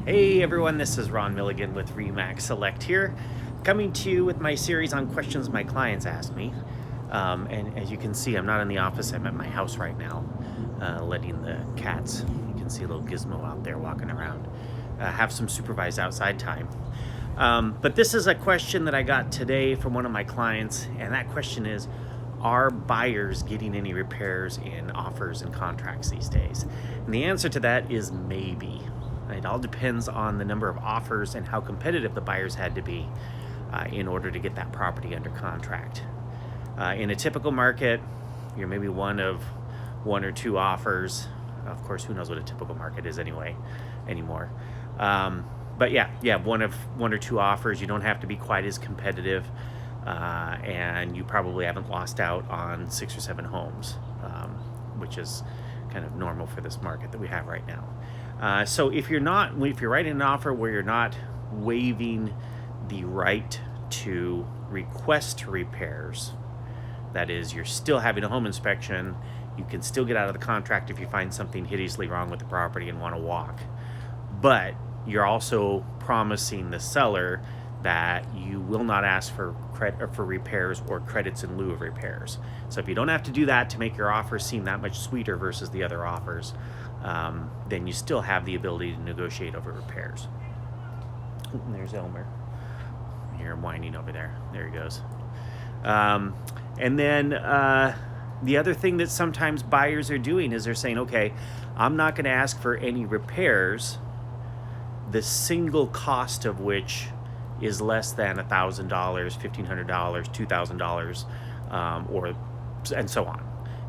Hey everyone, this is Ron Milligan with Remax Select here, coming to you with my series on questions my clients ask me. And as you can see, I'm not in the office, I'm at my house right now, letting the cats, you can see a little gizmo out there walking around, have some supervised outside time. But this is a question that I got today from one of my clients, and that question is, are buyers getting any repairs in offers and contracts these days? And the answer to that is maybe. It all depends on the number of offers and how competitive the buyers had to be in order to get that property under contract. In a typical market, you're maybe one or two offers. Of course, who knows what a typical market is anymore. But yeah, you have one or two offers. You don't have to be quite as competitive, and you probably haven't lost out on 6 or 7 homes, which is kind of normal for this market that we have right now. So if you're writing an offer where you're not waiving the right to request repairs, that is, you're still having a home inspection, you can still get out of the contract if you find something hideously wrong with the property and want to walk, but you're also promising the seller that you will not ask for repairs or credits in lieu of repairs. So if you don't have to do that to make your offer seem that much sweeter versus the other offers, then you still have the ability to negotiate over repairs. There's Elmer. I hear him whining over there. There he goes. And then the other thing that sometimes buyers are doing is they're saying, okay, I'm not going to ask for any repairs, the single cost of which is less than $1,000, $1,500, $2,000, and so on.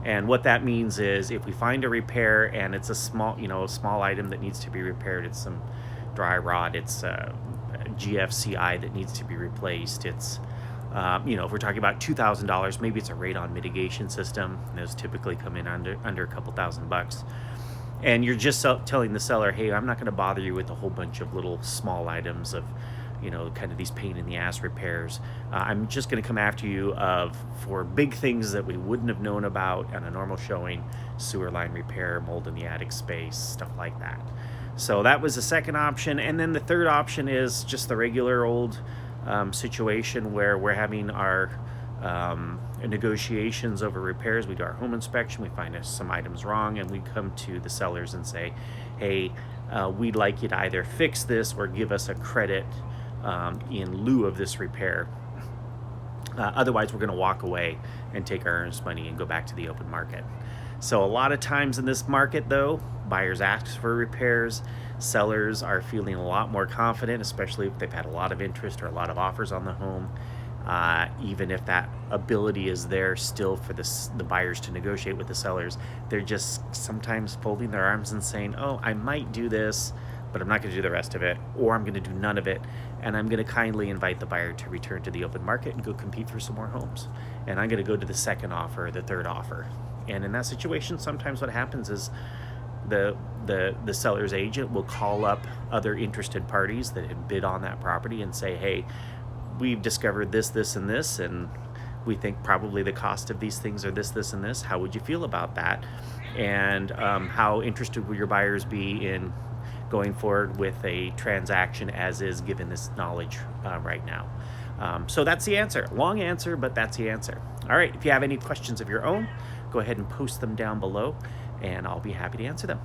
And what that means is, if we find a repair and it's a small item that needs to be repaired, it's some dry rot, it's a GFCI that needs to be replaced, it's if we're talking about $2,000, maybe it's a radon mitigation system. Those typically come in under a couple $1,000. And you're just telling the seller, hey, I'm not going to bother you with a whole bunch of little small items of, kind of these pain in the ass repairs. I'm just going to come after you for big things that we wouldn't have known about on a normal showing: sewer line repair, mold in the attic space, stuff like that. So that was the second option. And then the third option is just the regular old situation where we're having our negotiations over repairs. We do our home inspection, we find some items wrong, and we come to the sellers and say, hey, we'd like you to either fix this or give us a credit in lieu of this repair. Otherwise, we're going to walk away and take our earnest money and go back to the open market. So a lot of times in this market, though, buyers ask for repairs. Sellers are feeling a lot more confident, especially if they've had a lot of interest or a lot of offers on the home. Even if that ability is there still for the buyers to negotiate with the sellers, they're just sometimes folding their arms and saying, oh, I might do this, but I'm not going to do the rest of it, or I'm going to do none of it, and I'm going to kindly invite the buyer to return to the open market and go compete for some more homes. And I'm going to go to the second offer, the third offer. And in that situation, sometimes what happens is the seller's agent will call up other interested parties that have bid on that property and say, hey, we've discovered this, this, and this, and we think probably the cost of these things are this, this, and this. How would you feel about that? And how interested will your buyers be in going forward with a transaction as is, given this knowledge right now? So that's the answer. Long answer, but that's the answer. All right, if you have any questions of your own, go ahead and post them down below, and I'll be happy to answer them.